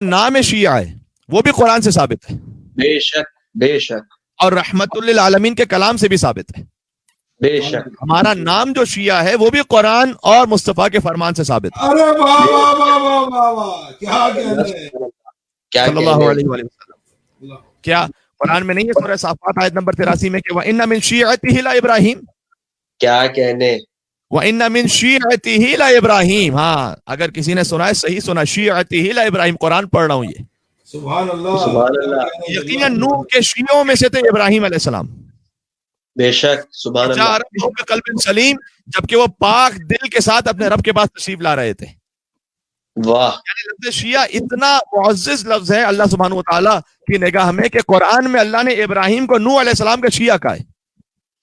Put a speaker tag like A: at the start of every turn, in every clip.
A: نام شیعہ ہے وہ بھی قرآن سے ثابت ہے،
B: بے شک بے شک،
A: اور رحمت للعالمین کے کلام سے بھی ثابت ہے۔
B: بے شک،
A: ہمارا نام جو شیعہ ہے وہ بھی قرآن اور مصطفیٰ کے فرمان سے ثابت ہے۔
C: ارے واہ واہ واہ واہ واہ واہ، کیا کہنے،
B: کیا
A: صلی اللہ
B: کہنے،
A: علیہ وسلم۔ کیا قرآن میں نہیں ہے سورہ صافات آیت نمبر 83 میں کہ وَإِنَّ مِن شِيعَتِهِ لَإِبْرَاهِيمَ،
B: کیا کہنے،
A: وَإِنَّ مِن شِيعَتِهِ لَإِبْرَاهِيمَ، ہاں اگر کسی نے سنا ہے صحیح سنا، شِيعَتِهِ لَإِبْرَاهِيمَ، قرآن پڑھ رہا ہوں یہ،
C: سبحان اللہ،
B: سبحان اللہ،
A: یقیناً نوح کے شیعوں میں سے تھے ابراہیم علیہ السلام،
B: بے شک، سبحان
A: جا
B: اللہ،
A: رب بقلب سلیم، جبکہ وہ پاک دل کے ساتھ اپنے رب کے پاس تشریف لا رہے تھے۔
B: واہ،
A: یعنی لفظ شیعہ اتنا معزز لفظ ہے اللہ سبحانہ وتعالیٰ کی نگاہ میں کہ قرآن میں اللہ نے ابراہیم کو نوح علیہ السلام کا شیعہ کہا ہے۔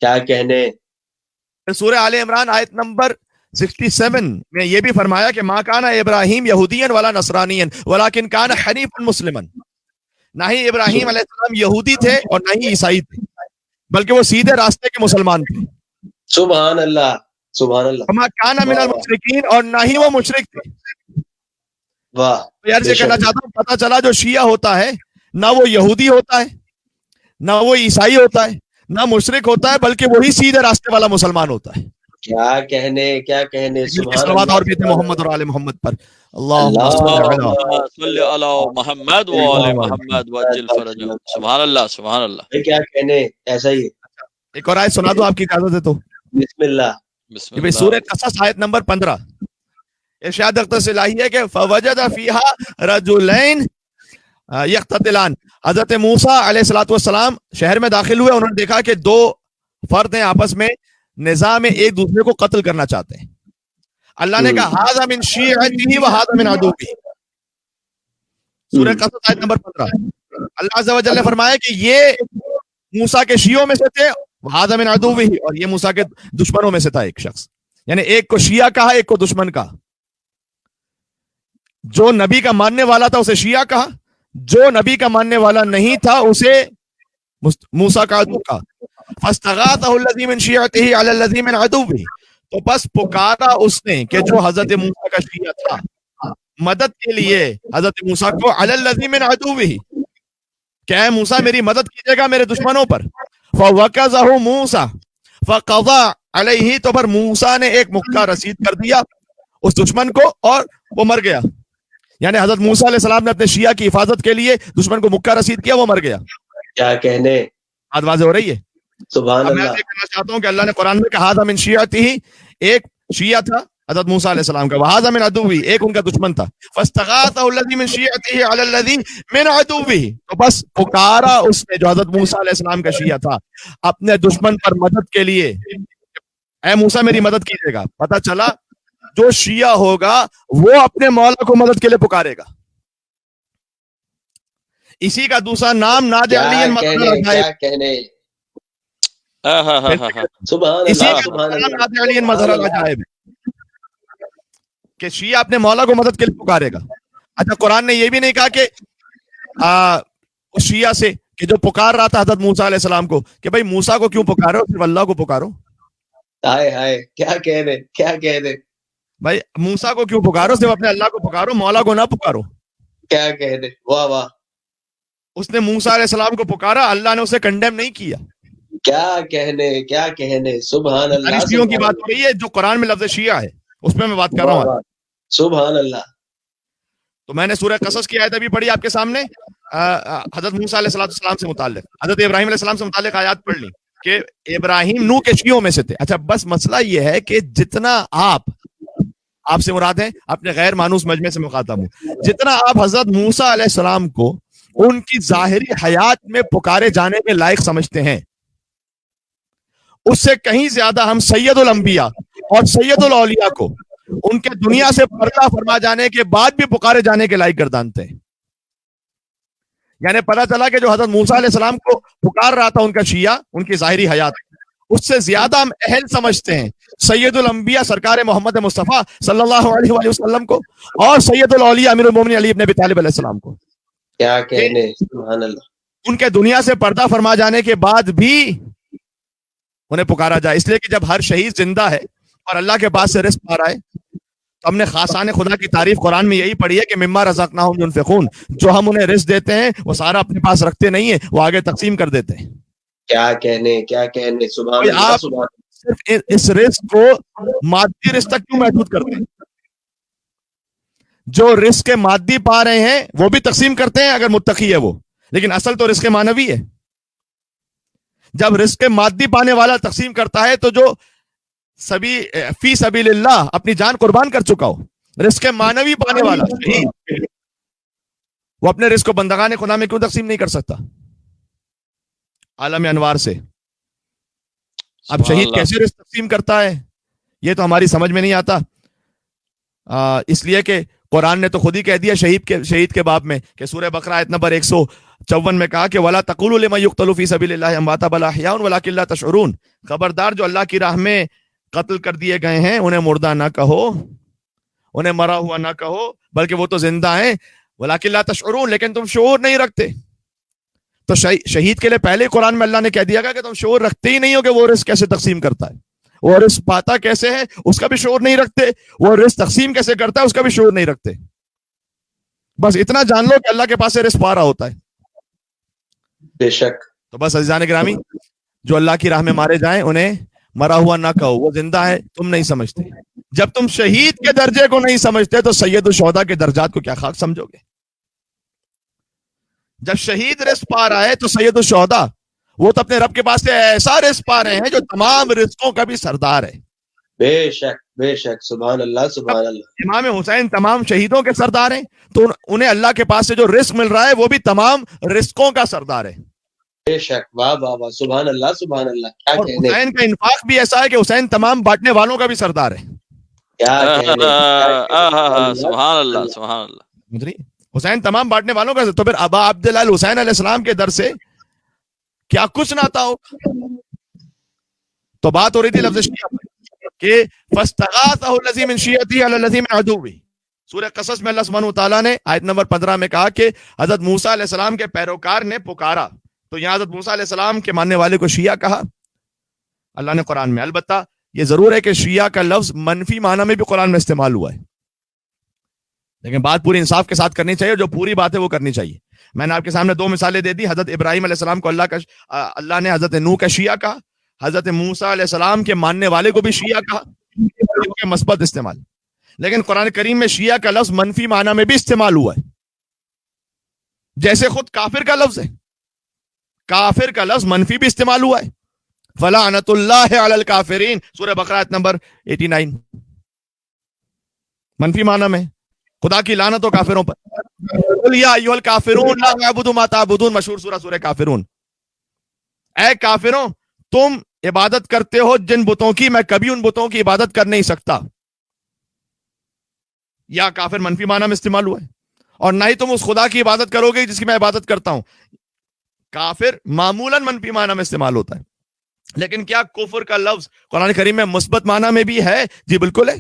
B: کیا کہنے،
A: سورہ آل عمران آیت نمبر 67 میں یہ بھی فرمایا کہ ما کان ابراہیم یہودین ولا نصرانین ولکن کان حنیفا مسلما، نہ ہی ابراہیم علیہ السلام یہودی تھے اور نہ ہی عیسائی تھے، بلکہ وہ سیدھے راستے کے مسلمان تھے۔
B: سبحان اللہ، سبحان اللہ،
A: وما کان من المشرکین، اور نہ ہی وہ مشرک تھے۔
B: واہ،
A: یار
B: بے
A: یہ کہنا
B: شک،
A: چاہتا ہوں، پتہ چلا جو شیعہ ہوتا ہے نہ وہ یہودی ہوتا ہے، نہ وہ عیسائی ہوتا ہے، نہ مشرک ہوتا ہے، بلکہ وہی سیدھے راستے والا مسلمان ہوتا ہے۔
B: کیا کہنے، کیا کہنے، سبحان
A: صلوات اور بھی تھے
B: اللہ،
A: محمد اور آل محمد پر، اللہم
B: اللہ،
A: صل علی
D: اللهم صل علی محمد وآل محمد وعجل فرجهم۔ سبحان اللہ، سبحان اللہ،
B: بھائی کیا کہنے، ایسا ہی ہے،
A: ایک اور آیت سنا دو آپ کی اجازت ہے تو،
B: بسم اللہ،
D: بسم
A: یہ بھی
D: اللہ۔
A: سورہ قصص آیت نمبر 15، ارشاد اقدس الہی ہے کہ فوجد فیہا رجلین یقتتلان، حضرت موسیٰ علیہ الصلوۃ والسلام شہر میں داخل ہوئے، انہوں نے دیکھا کہ دو فرد ہیں آپس میں نزاع میں ایک دوسرے کو قتل کرنا چاہتے ہیں۔ اللہ نے کہا ھذا من شیعتہ وھذا من عدوہ، سورہ قصص آیت نمبر 15۔ اللہ عز و جل نے فرمایا کہ یہ موسیٰ کے شیعوں میں سے تھے، ھذا من عدوہ، اور یہ موسیٰ کے دشمنوں میں سے تھا ایک شخص، یعنی ایک کو شیعہ کہا ایک کو دشمن کہا۔ جو نبی کا ماننے والا تھا اسے شیعہ کہا، جو نبی کا ماننے والا نہیں تھا اسے موسیٰ کا عدو کہا۔ فاستغاثہ الذی من شیعتہ علی الذی من عدوہ، تو بس پکارا اس نے کہ جو حضرت موسیٰ کا شیعہ تھا مدد کے لیے حضرت موسیٰ کو، علی الذی من عدوہ، کہ اے موسیٰ میری مدد کیجیے گا میرے دشمنوں پر۔ فوکزہ موسیٰ فقضى علیہ، تو پھر موسیٰ نے ایک مکہ رسید کر دیا اس دشمن کو اور وہ مر گیا، یعنی حضرت موسیٰ علیہ السلام نے اپنے شیعہ کی حفاظت کے لیے دشمن کو مکہ رسید کیا، وہ مر گیا۔
B: کیا کہنے،
A: بات واضح ہو رہی ہے؟
B: سبحان
A: اب میں
B: اللہ،
A: یہ کہنا چاہتا ہوں کہ اللہ نے قرآن میں کہا ھذا من شیعتہ، ایک شیعہ تھا حضرت موسیٰ علیہ السلام کا، وھذا من عدوہ، ایک ان کا دشمن تھا، فاستغاثہ الذی من شیعتہ علی الذی من عدوہ، تو بس پکارا اس نے جو حضرت موسیٰ علیہ السلام کا شیعہ تھا اپنے دشمن پر مدد کے لیے، اے موسیٰ میری مدد کیجیے گا۔ پتہ چلا جو شیعہ ہوگا وہ اپنے مولا کو مدد کے لیے پکارے گا۔ اسی کا دوسرا نام ناد
B: کیا
A: علی
B: کہنے،
A: مظہر
B: کیا کہنے، سبحان
A: اسی
B: اللہ،
A: کا
B: سبحان
A: دوسرا نام
B: اللہ،
A: ناد علی مظہر العجائب ہے کہ شیعہ اپنے مولا کو مدد کے لیے پکارے گا۔ اچھا قرآن نے یہ بھی نہیں کہا کہ اس شیعہ سے کہ جو پکار رہا تھا حضرت موسیٰ علیہ السلام کو کہ بھائی موسیٰ کو کیوں پکارو، صرف اللہ کو پکارو۔
B: ہائے ہائے، کیا کہنے، کیا کہنے،
A: بھائی موسیٰ کو کیوں پکارو، صرف اپنے اللہ کو پکارو، مولا کو نہ پکارو۔
B: کیا کہنے، واہ واہ،
A: اس نے موسیٰ علیہ السلام کو پکارا، اللہ نے اسے کنڈیم نہیں کیا۔
B: کیا کہنے، کیا کہنے، سبحان اللہ،
A: شیعوں کی بات ہو رہی ہے، جو قرآن میں لفظ شیعہ ہے اس میں بات کر رہا ہوں۔
B: سبحان اللہ،
A: تو میں نے سورہ قصص کی آیت ابھی پڑھی آپ کے سامنے، حضرت موسیٰ علیہ السلام سے متعلق، حضرت ابراہیم علیہ السلام سے متعلق آیات پڑھ لی کہ ابراہیم نوح کے شیعوں میں سے تھے۔ اچھا بس مسئلہ یہ ہے کہ جتنا آپ سے مراد ہے اپنے غیر مانوس مجمع سے مخاطب ہوں، جتنا آپ حضرت موسیٰ علیہ السلام کو ان کی ظاہری حیات میں پکارے جانے کے لائق سمجھتے ہیں، اس سے کہیں زیادہ ہم سید الانبیاء اور سید الاولیاء کو ان کے دنیا سے پردہ فرما جانے کے بعد بھی پکارے جانے کے لائق گردانتے ہیں۔ یعنی پتہ چلا کہ جو حضرت موسیٰ علیہ السلام کو پکار رہا تھا ان کا شیعہ ان کی ظاہری حیات، اس سے زیادہ ہم اہل سمجھتے ہیں سید الانبیاء سرکار محمد مصطفیٰ صلی اللہ علیہ وآلہ وسلم کو اور سید الاولیاء امیر المومنین علی ابن ابی طالب علیہ السلام کو۔
B: کیا کہنے، سبحان اللہ،
A: ان کے دنیا سے پردہ فرما جانے کے بعد بھی انہیں پکارا جائے، اس لیے کہ جب ہر شہید زندہ ہے اور اللہ کے پاس سے رزق آ رہا ہے ہم نے خاصان خدا کی تعریف قرآن میں یہی پڑھی ہے کہ مما رزقناہم ينفقون، جو ہم انہیں رزق دیتے ہیں وہ سارا اپنے پاس رکھتے نہیں ہیں، وہ آگے تقسیم کر دیتے ہیں۔
B: کیا کہنے سبحان اللہ
A: آپ
B: سبحان
A: صرف اس رزق کو مادی رزق تک کیوں محدود کرتے ہیں؟ جو رزق مادی پا رہے ہیں وہ بھی تقسیم کرتے ہیں اگر متقی ہے وہ، لیکن اصل تو رزق معنوی ہے۔ جب رزق مادی پانے والا تقسیم کرتا ہے تو جو فی سبیل اللہ اپنی جان قربان کر چکا ہو، رزق معنوی پانے والا شہید، وہ اپنے رزق کو بندگان خدا میں کیوں تقسیم نہیں کر سکتا عالم انوار سے؟ اب شہید کیسے رزق تقسیم کرتا ہے یہ تو ہماری سمجھ میں نہیں آتا، اس لیے کہ قرآن نے تو خود ہی کہہ دیا شہید کے باب میں کہ سورہ بقرہ آیت نمبر 154 میں کہا کہ وَلَا تَقُولُوا لِمَن يُقْتَلُ فِي سَبِيلِ اللَّهِ أَمْوَاتٌ بَلْ أَحْيَاءٌ وَلَٰكِن لَّا تَشْعُرُونَ، خبردار جو اللہ کی راہ میں قتل کر دیے گئے ہیں انہیں مردہ نہ کہو، انہیں مرا ہوا نہ کہو، بلکہ وہ تو زندہ ہیں، وَلَٰكِن لَّا تَشْعُرُونَ، لیکن تم شعور نہیں رکھتے۔ تو شہید کے لیے پہلے قرآن میں اللہ نے کہہ دیا گا کہ تم شعور رکھتے ہی نہیں ہو کہ وہ رزق کیسے تقسیم کرتا ہے، وہ رزق پاتا کیسے ہے اس کا بھی شعور نہیں رکھتے، وہ رزق تقسیم کیسے کرتا ہے اس کا بھی شعور نہیں رکھتے۔ بس اتنا جان لو کہ اللہ کے پاس سے رزق پا رہا ہوتا ہے۔
B: بے شک۔
A: تو بس عزیزان گرامی، جو اللہ کی راہ میں مارے جائیں انہیں مرا ہوا نہ کہو، وہ زندہ ہے، تم نہیں سمجھتے۔ جب تم شہید کے درجے کو نہیں سمجھتے تو سید الشہداء کے درجات کو کیا خاک سمجھو گے؟ جب شہید رزق پا رہا ہے تو سید الشہداء وہ تو اپنے رب کے پاس سے ایسا رزق پا رہے ہیں جو تمام رزقوں کا بھی سردار ہے۔
B: بے شک سبحان اللہ سبحان اللہ۔
A: امام حسین تمام شہیدوں کے سردار ہیں تو انہیں اللہ کے پاس سے جو رزق مل رہا ہے وہ بھی تمام رزقوں کا سردار ہے۔
B: بے شک، واہ واہ واہ، سبحان اللہ سبحان اللہ۔ کیا
A: اور
B: کہنے،
A: حسین کا انفاق بھی ایسا ہے کہ حسین تمام بانٹنے والوں کا بھی سردار ہے۔
B: کیا کہنے،
D: سبحان اللہ سبحان اللہ۔
A: حسین تمام بانٹنے والوں کا، تو پھر ابا عبداللہ الحسین علیہ السلام کے در سے کیا کچھ نہ تھا ہو۔ تو بات ہو رہی تھی لفظ شیعہ کہ فاستغاثہ الذی من شیعتہ علی الذی من عدوہ۔ سورہ قصص میں اللہ سبحانہ وتعالیٰ نے آیت نمبر 15 میں کہا کہ حضرت موسیٰ علیہ السلام کے پیروکار نے پکارا، تو یہاں حضرت موسیٰ علیہ السلام کے ماننے والے کو شیعہ کہا اللہ نے قرآن میں۔ البتہ یہ ضرور ہے کہ شیعہ کا لفظ منفی معنی میں بھی قرآن میں استعمال ہوا ہے، لیکن بات پوری انصاف کے ساتھ کرنی چاہیے، جو پوری بات ہے وہ کرنی چاہیے۔ میں نے آپ کے سامنے 2 مثالیں دے دی، حضرت ابراہیم علیہ السلام کو اللہ نے حضرت نوح کا شیعہ کہا، حضرت موسیٰ علیہ السلام کے ماننے والے کو بھی شیعہ کہا، مثبت استعمال۔ لیکن قرآن کریم میں شیعہ کا لفظ منفی معنی میں بھی استعمال ہوا ہے، جیسے خود کافر کا لفظ ہے، کافر کا لفظ منفی بھی استعمال ہوا ہے، فلعنۃ اللہ علی الکافرین، سورہ بقرہ آیت نمبر 89، منفی معنی میں خدا کی لعنت ہو کافروں پر۔ قل یا ایھا الکافرون لا اعبد ما تعبدون، مشہور سورہ کافرون۔ اے کافروں تم عبادت کرتے ہو جن بتوں کی، میں کبھی ان بتوں کی عبادت کر نہیں سکتا۔ یا کافر منفی معنی میں استعمال ہوا ہے، اور نہ ہی تم اس خدا کی عبادت کرو گے جس کی میں عبادت کرتا ہوں۔ کافر معمولاً منفی معنی میں استعمال ہوتا ہے، لیکن کیا کفر کا لفظ قرآن کریم میں مثبت معنی میں بھی ہے؟ جی بالکل ہے۔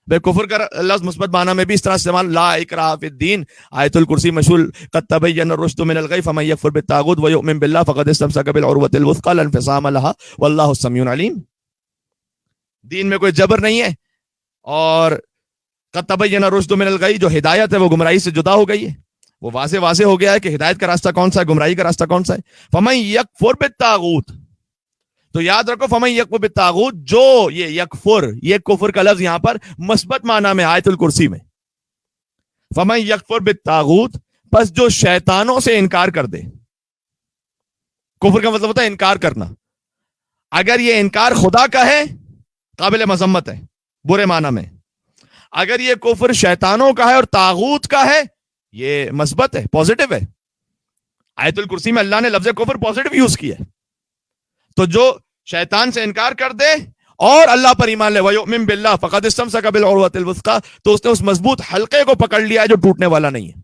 A: بے کفر کا لفظ مثبت معنی میں بھی اس طرح استعمال، لا اکراہ فی الدین، آیت الکرسی مشہور، قد تبین الرشد من الغی فمن یکفر بالطاغوت ویؤمن باللہ فقد استمسک بالعروۃ الوثقی لا انفصام لها واللہ السمیع العلیم۔ دین میں کوئی جبر نہیں ہے، اور قد تبین الرشد من الغی، جو ہدایت ہے وہ گمراہی سے جدا ہو گئی ہے، وہ واضح ہو گیا ہے کہ ہدایت کا راستہ کون سا ہے، گمراہی کا راستہ کون سا ہے۔ فمن یکفر بالطاغوت، تو یاد رکھو فمن یکفر بالطاغوت، جو یہ یکفر، یہ کفر کا لفظ یہاں پر مثبت معنی میں آیت الکرسی میں، فمن یکفر بالطاغوت، پس جو شیطانوں سے انکار کر دے۔ کفر کا مطلب ہوتا ہے انکار کرنا، اگر یہ انکار خدا کا ہے قابل مذمت ہے برے معنی میں، اگر یہ کفر شیطانوں کا ہے اور طاغوت کا ہے یہ مثبت ہے، پازیٹو ہے۔ آیت الکرسی میں اللہ نے لفظ کفر پازیٹو یوز کیا ہے۔ تو جو شیطان سے انکار کر دے اور اللہ پر ایمان لے، وَيُؤْمِن بِاللَّهِ فَقَدِ اسْتَمْسَكَ بِالْعُرْوَةِ الْوُثْقَىٰ، تو اس نے اس مضبوط حلقے کو پکڑ لیا ہے جو ٹوٹنے والا نہیں ہے۔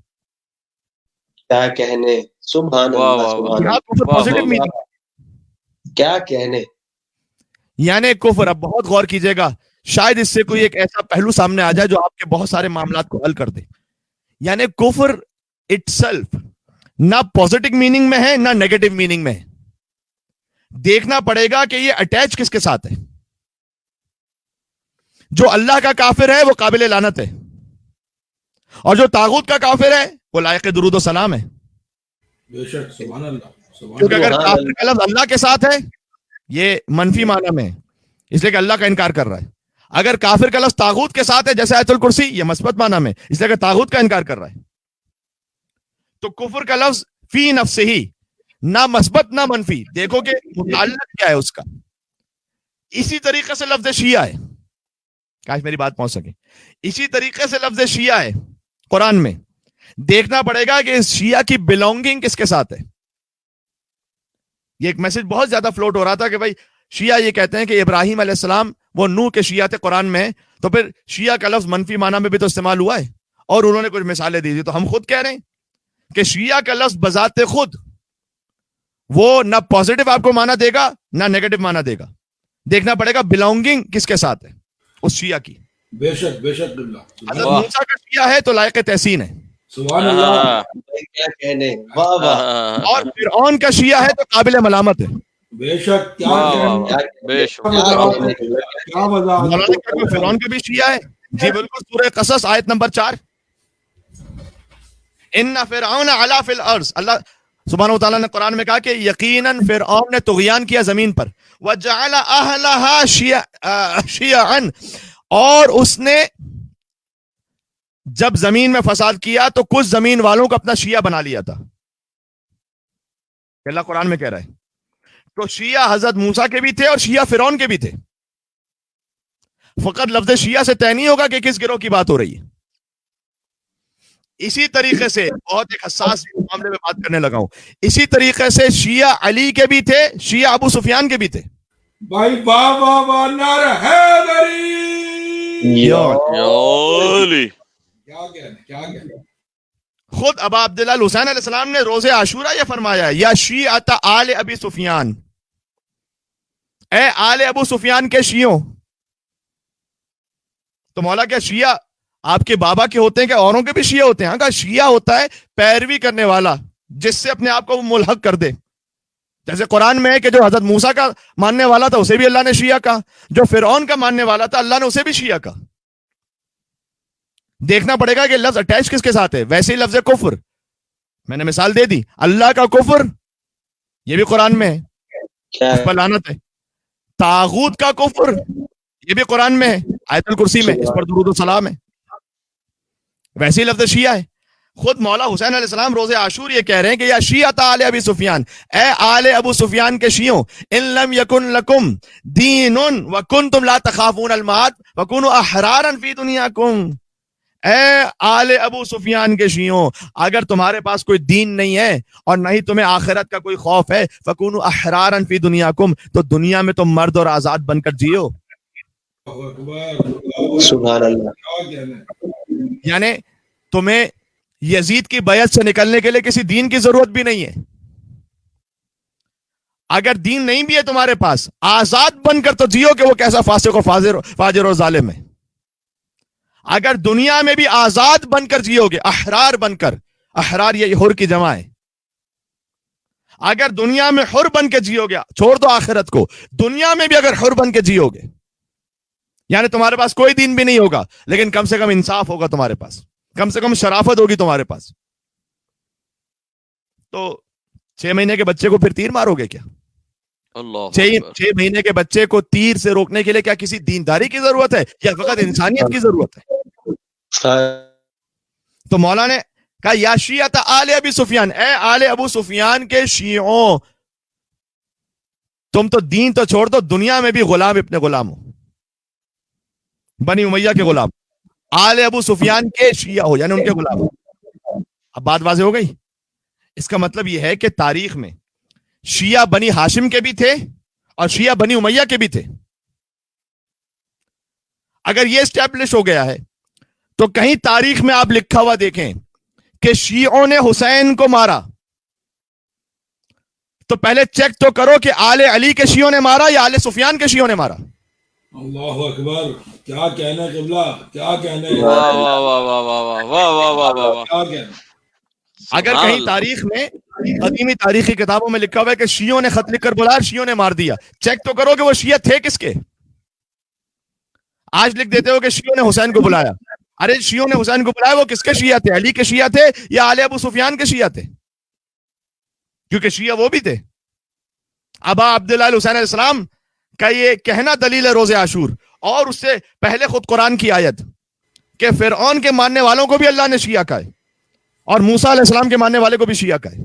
B: کیا کہنے، سبحان اللہ سبحان
A: یہاں
B: اللہ،
A: کفر پازیٹو میننگ،
B: کیا کہنے۔
A: یعنی کفر، اب بہت غور کیجئے گا، شاید اس سے کوئی ایک ایسا پہلو سامنے آ جائے جو آپ کے بہت سارے معاملات کو حل کر دے۔ یعنی کفر اٹ سیلف نہ پازیٹو میننگ میں ہے نہ نیگیٹو میننگ میں ہے، دیکھنا پڑے گا کہ یہ اٹیچ کس کے ساتھ ہے۔ جو اللہ کا کافر ہے وہ قابل لعنت ہے، اور جو طاغوت کا کافر ہے وہ لائق درود و سلام ہے.
C: بے شک سبحان اللہ سبحان
A: کیونکہ
C: اللہ.
A: اگر کافر کا لفظ اللہ کے ساتھ ہے یہ منفی معنی میں ہے، اس لیے کہ اللہ کا انکار کر رہا ہے. اگر کافر کا لفظ طاغوت کے ساتھ ہے جیسے آیت الکرسی، یہ مثبت معنی میں، اس لیے کہ طاغوت کا انکار کر رہا ہے. تو کفر کا لفظ فی نفس ہی نہ مثبت نہ منفی، دیکھو کہ متعلق کیا ہے اس کا. اسی طریقے سے لفظ شیعہ ہے، کاش میری بات پہنچ سکے. اسی طریقے سے لفظ شیعہ ہے قرآن میں. دیکھنا پڑے گا کہ اس شیعہ کی بلونگنگ کس کے ساتھ ہے. یہ ایک میسج بہت زیادہ فلوٹ ہو رہا تھا کہ بھائی شیعہ یہ کہتے ہیں کہ ابراہیم علیہ السلام وہ نوح کے شیعہ تھے قرآن میں، تو پھر شیعہ کا لفظ منفی معنی میں بھی تو استعمال ہوا ہے، اور انہوں نے کچھ مثالیں دی تھی. تو ہم خود کہہ رہے ہیں کہ شیعہ کا لفظ بذات خود وہ نہ پازیٹو آپ کو معنی دے گا نہ نیگیٹو معنی دے گا. دیکھنا پڑے گا بلونگنگ کس کے ساتھ ہے اس شیعہ کی.
C: بے شک اللہ
A: حضرت موسیٰ کا شیعہ ہے تو لائق تحسین ہے،
C: سبحان اللہ.
B: کیا کہنے، واہ واہ.
A: اور فرعون کا شیعہ ہے تو قابل ملامت ہے.
C: بے شک کیا کہنے،
D: بے شک.
C: کیا وضاحت.
A: مولانا کیا کوئی فرعون کا بھی شیعہ ہے؟ جی بالکل، سورہ قصص آیت نمبر 4. ان فرعون علا فی الارض، اللہ سبحانہ و تعالیٰ نے قرآن میں کہا کہ یقیناً فرعون نے طغیان کیا زمین پر. وجعل اہلھا شیعا، اور اس نے جب زمین میں فساد کیا تو کچھ زمین والوں کو اپنا شیعہ بنا لیا تھا. اللہ قرآن میں کہہ رہا ہے. تو شیعہ حضرت موسیٰ کے بھی تھے اور شیعہ فرعون کے بھی تھے. فقط لفظ شیعہ سے طے نہیں ہوگا کہ کس گروہ کی بات ہو رہی ہے. اسی طریقے سے بہت ایک حساس معاملے میں بات کرنے لگا ہوں، اسی طریقے سے شیعہ علی کے بھی تھے، شیعہ ابو سفیان کے بھی تھے.
C: بھائی واہ واہ واہ، نعرہ حیدری.
D: یولی.
C: کیا کہنے کیا کہنے.
A: خود ابا عبداللہ الحسین علیہ السلام نے روزے عاشورہ یہ فرمایا، یا شیعۃ آل ابی سفیان، اے آل ابو سفیان کے شیعوں. تو مولا کیا شیعہ آپ کے بابا کے ہوتے ہیں کہ اوروں کے بھی شیعہ ہوتے ہیں؟ ہاں، شیعہ ہوتا ہے پیروی کرنے والا جس سے اپنے آپ کو ملحق کر دے. جیسے قرآن میں ہے کہ جو حضرت موسیٰ کا ماننے والا تھا اسے بھی اللہ نے شیعہ کہا، جو فرعون کا ماننے والا تھا اللہ نے اسے بھی شیعہ کہا. دیکھنا پڑے گا کہ لفظ اٹیچ کس کے ساتھ ہے. ویسے ہی لفظ کفر میں نے مثال دے دی، اللہ کا کفر یہ بھی قرآن میں ہے، اس پر لعنت ہے. طاغوت کا کفر یہ بھی قرآن میں ہے، آیت الکرسی میں، اس پر درود و سلام ہے. ویسے ہی لفظ شیعہ ہے. خود مولا حسین علیہ السلام روز عاشور یہ کہہ رہے ہیں کہ یا شیعۃ آل ابی سفیان، اے آل ابو سفیان کے شیعوں، ان لم یکن لکم دین وکنتم لا تخافون المعاد وکونوا احرارا فی دنیاکم. اے آل ابو سفیان کے شیعوں، اگر تمہارے پاس کوئی دین نہیں ہے اور نہ ہی تمہیں آخرت کا کوئی خوف ہے، فکونوا احرارا فی دنیاکم، تو دنیا میں تم مرد اور آزاد بن کر جیو.
B: سبحان اللہ.
C: کیا کہنے.
A: یعنی تمہیں یزید کی بیعت سے نکلنے کے لیے کسی دین کی ضرورت بھی نہیں ہے. اگر دین نہیں بھی ہے تمہارے پاس، آزاد بن کر تو جیو کہ وہ کیسا فاسق و فاجر و ظالم ہے. اگر دنیا میں بھی آزاد بن کر جیو گے، احرار بن کر، احرار یہ حر کی جمع ہے، اگر دنیا میں حر بن کے جیو گے، چھوڑ دو آخرت کو، دنیا میں بھی اگر حر بن کے جیو گے، یعنی تمہارے پاس کوئی دین بھی نہیں ہوگا لیکن کم سے کم انصاف ہوگا تمہارے پاس، کم سے کم شرافت ہوگی تمہارے پاس، تو 6 مہینے کے بچے کو پھر تیر مارو گے کیا؟
D: اللہ
A: 6 مہینے کے بچے کو تیر سے روکنے کے لیے کیا کسی دینداری کی ضرورت ہے یا فقط انسانیت کی ضرورت ہے؟ تو مولا نے کہا یا شیعۃ آل ابی سفیان، اے آل ابو سفیان کے شیعوں، تم تو دین تو چھوڑ دو، دنیا میں بھی غلام ابن غلام ہو، بنی امیہ کے غلام، آل ابو سفیان کے شیعہ ہو، یعنی ان کے غلام ہو. اب بات واضح ہو گئی. اس کا مطلب یہ ہے کہ تاریخ میں شیعہ بنی ہاشم کے بھی تھے اور شیعہ بنی امیہ کے بھی تھے. اگر یہ اسٹیبلش ہو گیا ہے تو کہیں تاریخ میں آپ لکھا ہوا دیکھیں کہ شیعوں نے حسین کو مارا تو پہلے چیک تو کرو کہ آل علی کے شیعوں نے مارا یا آل سفیان کے شیعوں نے مارا.
C: اللہ اکبر. کیا کہنے قبلہ، کیا کہنے.
D: واہ واہ واہ واہ واہ واہ واہ واہ واہ واہ.
C: کیا کہنے.
A: اگر کہیں تاریخ میں قدیمی تاریخی کتابوں میں لکھا ہوا ہے کہ شیعوں نے خط لکھ کر بلایا، شیعوں نے مار دیا، چیک تو کرو کہ وہ شیعہ تھے کس کے. آج لکھ دیتے ہو کہ شیعوں نے حسین کو بلایا. ارے شیعوں نے حسین کو بلایا, وہ کس کے شیعہ تھے؟ علی کے شیعہ تھے یا آل ابو سفیان کے شیعہ تھے؟ کیونکہ شیعہ وہ بھی تھے. ابا عبداللہ الحسین علیہ السلام کا یہ کہنا دلیل ہے روز عاشور, اور اس سے پہلے خود قرآن کی آیت کہ فرعون کے ماننے والوں کو بھی اللہ نے شیعہ کہا ہے, اور موسیٰ علیہ السلام کے ماننے والے کو بھی شیعہ کہا ہے.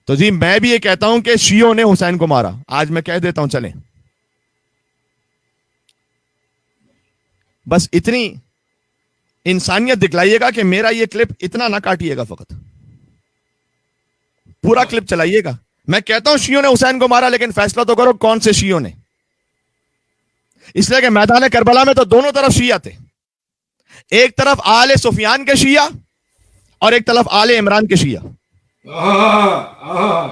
A: تو جی میں بھی یہ کہتا ہوں کہ شیعوں نے حسین کو مارا. آج میں کہہ دیتا ہوں, چلیں بس اتنی انسانیت دکھلائیے گا کہ میرا یہ کلپ اتنا نہ کاٹیے گا, فقط پورا کلپ چلائیے گا. میں کہتا ہوں شیعوں نے حسین کو مارا, لیکن فیصلہ تو کرو کون سے شیعوں نے. اس لیے کہ میدان کربلا میں تو دونوں طرف شیعہ تھے, ایک طرف آل سفیان کے شیعہ اور ایک طرف آل عمران کے شیعہ.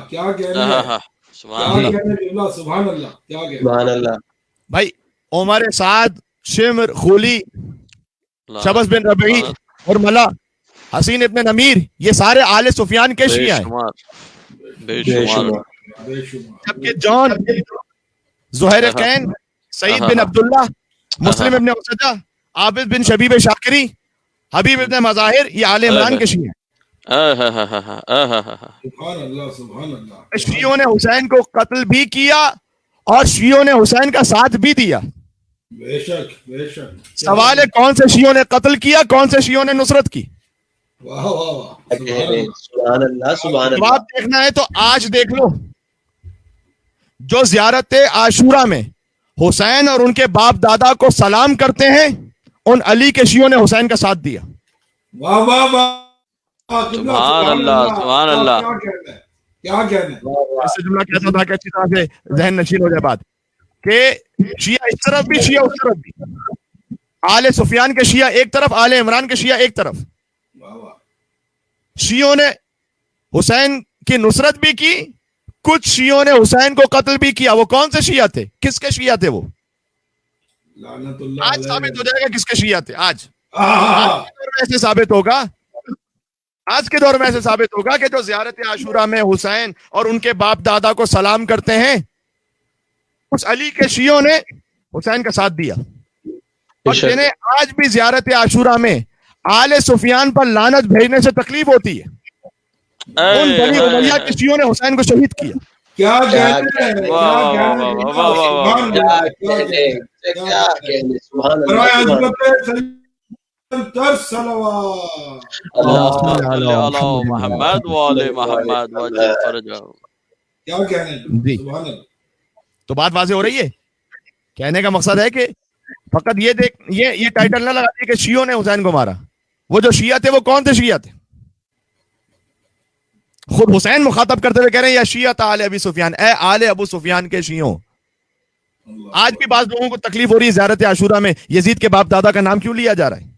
C: کیا کہنا ہے,
D: سبحان
C: سبحان اللہ, کیا کہنا
B: سبحان اللہ.
A: بھائی عمر سعد, شمر, خولی,
D: اللہ.
A: شبس بن ربعی اور ملا, حسین ابن نمیر, یہ سارے آل سفیان کے
D: بے
A: شیعہ ہیں.
D: شمار, بے
B: بے
D: شمار.
B: شمار.
C: بے شمار.
A: جبکہ جان, زہیر قین, سعید بن عبداللہ, مسلم ابن عسجہ, عابد بن شبیب شاکری, حبیب ابن مظاہر, یہ آل عمران کے شیعہ ہیں.
C: سبحان اللہ, سبحان اللہ.
A: شیعوں نے حسین کو قتل بھی کیا اور شیعوں نے حسین کا ساتھ بھی دیا.
C: بے شک, بے شک.
A: سوال ہے کون سے شیعوں نے قتل کیا, کون سے شیعوں نے نصرت کی.
C: واہ واہ واہ,
B: سبحان اللہ, سبحان اللہ.
A: بات دیکھنا ہے تو آج دیکھ لو, جو زیارت عاشورہ میں حسین اور ان کے باپ دادا کو سلام کرتے ہیں, ان علی کے شیعوں نے حسین کا ساتھ دیا.
C: واہ واہ واہ,
D: سبحان اللہ, سبحان اللہ.
C: کیا کہنا ہے,
A: ایسے جملہ کہتا تھا کہ اچھی طرح سے ذہن نشین ہو جائے بات, کہ شیعہ اس طرف بھی, شیعہ اس طرف بھی. آل سفیان کے شیعہ ایک طرف, آل عمران کے شیعہ ایک طرف. شیعوں نے حسین کی نصرت بھی کی, کچھ شیعوں نے حسین کو قتل بھی کیا. وہ کون سے شیعہ تھے, کس کے شیعہ تھے وہ؟
C: لعنت اللہ
A: آج ثابت ہو جائے گا کس کے شیعہ تھے. آج
C: علیہ.
A: کے دور میں ایسے ثابت ہوگا, آج کے دور میں ایسے ثابت ہوگا کہ جو زیارت عاشورہ میں حسین اور ان کے باپ دادا کو سلام کرتے ہیں, اس علی کے شیعوں نے حسین کا ساتھ دیا. اور جنہیں آج بھی زیارت عاشورہ میں آل سفیان پر لعنت بھیجنے سے تکلیف ہوتی ہے, ان بنی امیہ کے شیعوں نے حسین کو شہید کیا.
C: کیا کہنا ہے,
B: کیا کہنے, سبحان
C: برائے
B: اللہ.
C: عظمت تر صلوات.
D: محمد وآل محمد وعجل فرجہ.
C: کیا کہنا ہے,
A: جی.
C: سبحان اللہ.
A: تو بات واضح ہو رہی ہے. کہنے کا مقصد ہے کہ فقط یہ دیکھ, یہ ٹائٹل نہ لگا دیے کہ شیعوں نے حسین کو مارا. وہ جو شیعہ تھے وہ کون تھے شیعہ تھے؟ خود حسین مخاطب کرتے ہوئے کہہ رہے ہیں یا شیعہ آل ابی سفیان, اے آل ابو سفیان کے شیعوں. آج بھی بعض لوگوں کو تکلیف ہو رہی ہے زیارت عاشورہ میں یزید کے باپ دادا کا نام کیوں لیا جا رہا ہے.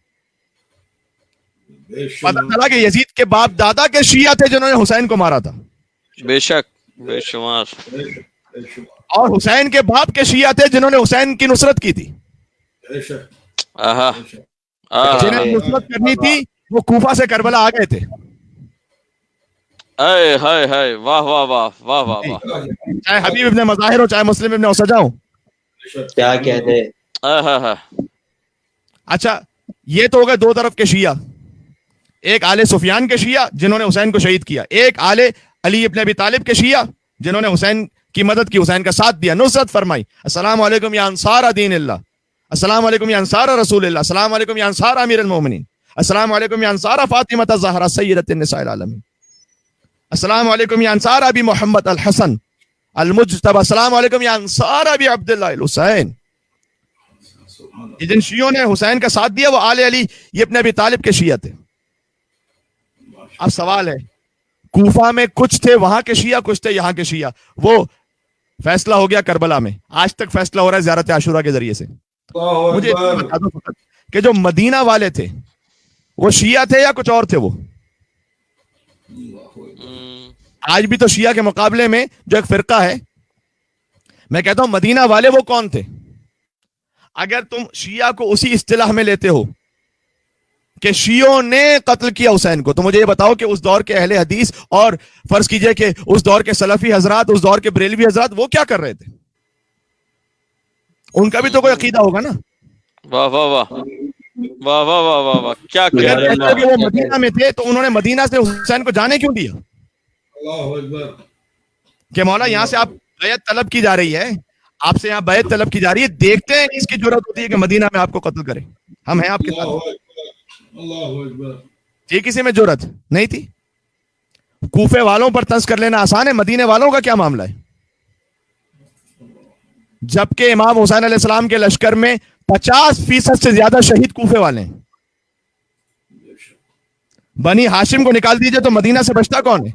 A: پتہ چلا کہ یزید کے باپ دادا کے شیعہ تھے جنہوں نے حسین کو مارا تھا,
D: بے شک, بے شمار.
A: اور حسین کے باپ کے شیعہ تھے جنہوں نے حسین کی نصرت کی تھی.
D: آہا,
A: جنہیں نصرت کرنی تھی وہ کوفہ سے کربلا آ گئے تھے.
D: اے ہائے ہائے, واہ واہ واہ, واہ واہ واہ.
A: چاہے حبیب ابن مظاہر ہو, چاہے مسلم ابن عسجہ ہو.
B: کیا کہنے.
A: اچھا یہ تو ہو گئے دو طرف کے شیعہ, ایک آل سفیان کے شیعہ جنہوں نے حسین کو شہید کیا, ایک آل علی ابن ابی طالب کے شیعہ جنہوں نے حسین کی مدد کی, حسین کا ساتھ دیا, نصرت فرمائی. السلام علیکم یا انصار دین اللہ, السلام علیکم یا انصار رسول اللہ, السلام علیکم یا انصار امیر المومنین, السلام علیکم یا انصار فاطمہ الزہرا سیدۃ النساء العالمین, السلام علیکم یا انصار ابی محمد الحسن المجتبی, السلام علیکم یا انصار ابی عبداللہ الحسین. جن شیعوں نے حسین کا ساتھ دیا وہ آل علی یہ ابن ابی طالب کے شیعہ تھے. اب سوال ہے, کوفہ میں کچھ تھے وہاں کے شیعہ, کچھ تھے یہاں کے شیعہ. وہ فیصلہ ہو گیا کربلا میں, آج تک فیصلہ ہو رہا ہے زیارت عاشورہ کے ذریعے سے. مجھے بتا دو فقط کہ جو مدینہ والے تھے وہ شیعہ تھے یا کچھ اور تھے؟ وہ آج بھی تو شیعہ کے مقابلے میں جو ایک فرقہ ہے, میں کہتا ہوں مدینہ والے وہ کون تھے؟ اگر تم شیعہ کو اسی اصطلاح میں لیتے ہو کہ شیعوں نے قتل کیا حسین کو, تو مجھے یہ بتاؤ کہ اس دور کے اہل حدیث اور فرض کیجئے کہ اس دور کے سلفی حضرات, اس دور کے بریلوی حضرات, وہ کیا کر رہے تھے؟ ان کا بھی تو کوئی عقیدہ ہوگا نا.
D: واہ واہ واہ واہ واہ واہ واہ واہ کیا کہہ
A: اگر
D: رہے ہیں.
A: کہتے کہ وہ مدینہ میں تھے تو انہوں نے مدینہ سے حسین کو جانے کیوں دیا؟
C: اللہ اکبر.
A: کہ مولا یہاں سے آپ بیعت طلب کی جا رہی ہے, آپ سے یہاں بیعت طلب کی جا رہی ہے, دیکھتے ہیں اس کی جرات ہوتی ہے کہ مدینہ میں آپ کو قتل کرے, ہم ہیں آپ کے
C: اللہ
A: ساتھ.
C: اکبر. اللہ اکبر.
A: یہ کسی میں جرات نہیں تھی. کوفے والوں پر طنز کر لینا آسان ہے, مدینے والوں کا کیا معاملہ ہے؟ جبکہ امام حسین علیہ السلام کے لشکر میں 50% سے زیادہ شہید کوفے والے ہیں. بنی ہاشم کو نکال دیجئے تو مدینہ سے بچتا کون ہے؟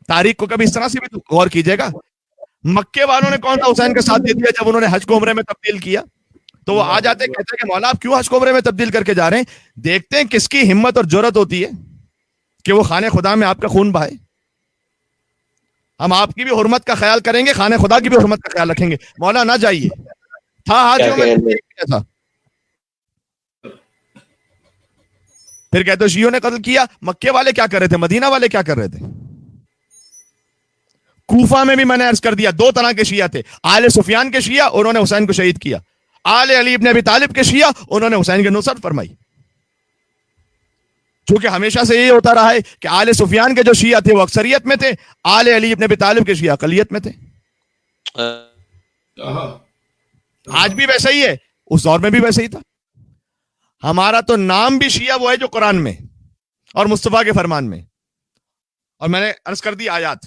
A: تاریخ کو کبھی اس طرح سے بھی غور کیجئے گا. مکے والوں نے کون سا حسین کا ساتھ دے دیا جب انہوں نے حج کو عمرے میں تبدیل کیا؟ تو وہ آ جاتے کہتے ہیں کہ مولا آپ کیوں حج کو عمرے میں تبدیل کر کے جا رہے ہیں؟ دیکھتے ہیں کس کی ہمت اور جرات ہوتی ہے کہ وہ خانہ خدا میں آپ کا خون بہائے. ہم آپ کی بھی حرمت کا خیال کریں گے, خانہ خدا کی بھی حرمت کا خیال رکھیں گے. مولا نہ جائیے, تھا حاجیوں میں تھا. پھر کہتے ہیں شیعوں نے قتل کیا. مکے والے کیا کر رہے تھے؟ مدینہ والے کیا کر رہے تھے؟ کوفہ میں بھی میں نے عرض کر دیا 2 طرح کے شیعہ تھے. آل سفیان کے شیعہ, انہوں نے حسین کو شہید کیا. آل علی ابن ابی طالب کے شیعہ, انہوں نے حسین کی نصرت فرمائی. چونکہ ہمیشہ سے یہ ہوتا رہا ہے کہ آل سفیان کے جو شیعہ تھے وہ اکثریت میں تھے, آل علی ابن ابی طالب کے شیعہ اقلیت میں تھے. آج بھی ویسا ہی ہے, اس دور میں بھی ویسا ہی تھا. ہمارا تو نام بھی شیعہ وہ ہے جو قرآن میں اور مصطفیٰ کے فرمان میں, اور میں نے عرض کر دی آیات,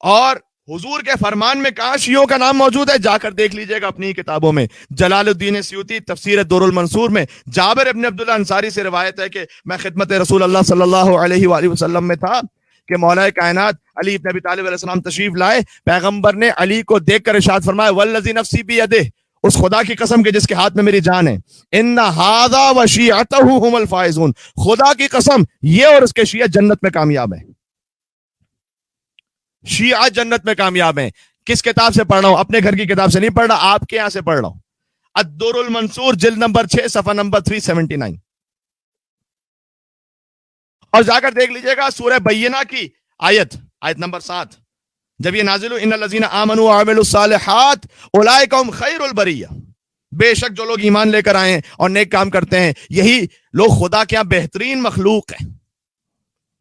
A: اور حضور کے فرمان میں کہاں شیعوں کا نام موجود ہے؟ جا کر دیکھ لیجئے گا اپنی کتابوں میں. جلال الدین سیوطی تفسیر دور المنصور میں جابر ابن عبداللہ انصاری سے روایت ہے کہ میں خدمت رسول اللہ صلی اللہ علیہ وآلہ وسلم میں تھا کہ مولا کائنات علی ابن ابی طالب علیہ السلام تشریف لائے. پیغمبر نے علی کو دیکھ کر ارشاد فرمایا والذی نفسی بیدہ, اس خدا کی قسم کے جس کے ہاتھ میں میری جان ہے, ان ھذا وشیعتہ ھم الفائزون, خدا کی قسم یہ اور اس کے شیعہ جنت میں کامیاب ہیں. شیعہ جنت میں کامیاب ہیں. کس کتاب سے پڑھ رہا ہوں؟ اپنے گھر کی کتاب سے نہیں پڑھ رہا, آپ کے یہاں سے پڑھ رہا ہوں. الدور المنصور جلد نمبر 6 صفحہ نمبر 379. اور جا کر دیکھ لیجئے گا سورہ بینہ کی آیت نمبر 7, جب یہ نازل ہوئی ان الذین آمنوا وعملوا الصالحات اولئک هم خیر البریہ, بے شک جو لوگ ایمان لے کر آئے ہیں اور نیک کام کرتے ہیں یہی لوگ خدا کے ہاں بہترین مخلوق ہیں.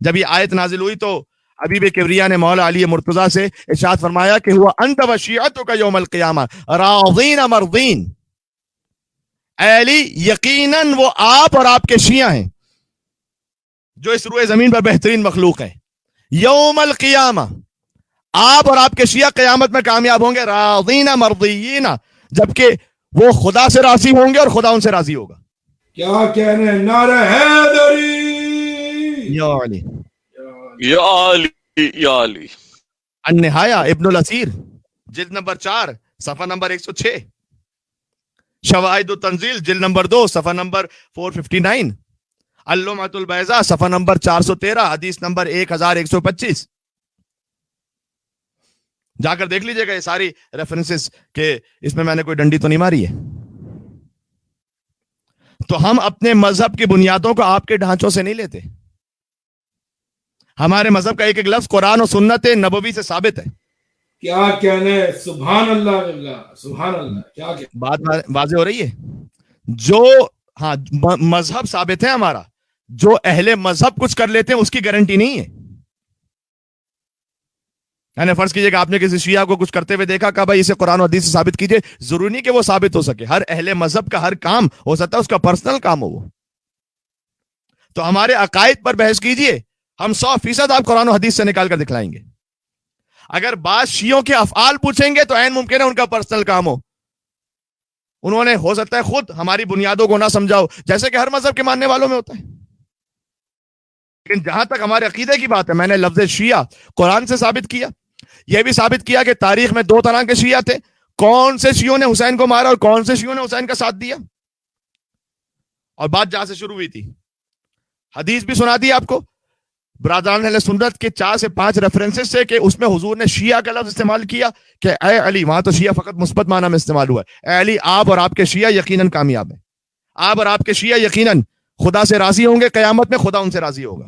A: جب یہ آیت نازل ہوئی تو حبیب کبریا نے مولا علی مرتضیٰ سے ارشاد فرمایا کہ ہوا انت وشیعتک یوم القیامہ راضین مرضین, اے علی یقیناً وہ آپ اور آپ کے شیعہ ہیں جو اس روئے زمین پر بہترین مخلوق ہیں. یوم القیامہ آپ اور آپ کے شیعہ قیامت میں کامیاب ہوں گے, راضین مرضیین, جبکہ وہ خدا سے راضی ہوں گے اور خدا ان سے راضی ہوگا.
C: کیا کہنے, نعرہ حیدری,
A: یا علی,
D: یا علی یا علی.
A: النہایہ ابن الاسیر جلد نمبر 4 صفحہ نمبر 106, شواہد التنزیل جلد نمبر 2 صفحہ نمبر 459, اللمعۃ البیضاء صفحہ نمبر 413 حدیث نمبر 1125. جا کر دیکھ لیجئے گا یہ ساری ریفرنسز کہ اس میں نے کوئی ڈنڈی تو نہیں ماری ہے. تو ہم اپنے مذہب کی بنیادوں کو آپ کے ڈھانچوں سے نہیں لیتے. ہمارے مذہب کا ایک ایک لفظ قرآن و سنت نبوی سے ثابت ہے.
C: کیا کہنے, سبحان اللہ, سبحان اللہ. کیا کہنے,
A: بات واضح ہو رہی ہے. جو ہاں مذہب ثابت ہے ہمارا, جو اہل مذہب کچھ کر لیتے ہیں اس کی گارنٹی نہیں ہے. یعنی فرض کیجئے کہ آپ نے کسی شیعہ کو کچھ کرتے ہوئے دیکھا, کہا بھائی اسے قرآن و حدیث سے ثابت کیجئے, ضروری نہیں کہ وہ ثابت ہو سکے. ہر اہل مذہب کا ہر کام ہو سکتا ہے اس کا پرسنل کام ہو وہ. تو ہمارے عقائد پر بحث کیجئے, ہم 100% آپ قرآن و حدیث سے نکال کر دکھلائیں گے. اگر بعض شیعوں کے افعال پوچھیں گے تو عین ممکن ہے ان کا پرسنل کام ہو, انہوں نے ہو سکتا ہے خود ہماری بنیادوں کو نہ سمجھاؤ, جیسے کہ ہر مذہب کے ماننے والوں میں ہوتا ہے. لیکن جہاں تک ہمارے عقیدے کی بات ہے, میں نے لفظ شیعہ قرآن سے ثابت کیا, یہ بھی ثابت کیا کہ تاریخ میں 2 طرح کے شیعہ تھے. کون سے شیعوں نے حسین کو مارا اور کون سے شیعوں نے حسین کا ساتھ دیا. اور بات جہاں سے شروع ہوئی تھی, حدیث بھی سنا دی آپ کو برادران اہل سنت کے 4 سے 5 ریفرنسز سے کہ اس میں حضور نے شیعہ کا لفظ استعمال کیا کہ اے علی, وہاں تو شیعہ فقط مثبت معنی میں استعمال ہوا ہے, اے علی آپ اور آپ کے شیعہ یقیناً کامیاب ہیں, آپ اور آپ کے شیعہ یقیناً خدا سے راضی ہوں گے, قیامت میں خدا ان سے راضی ہوگا.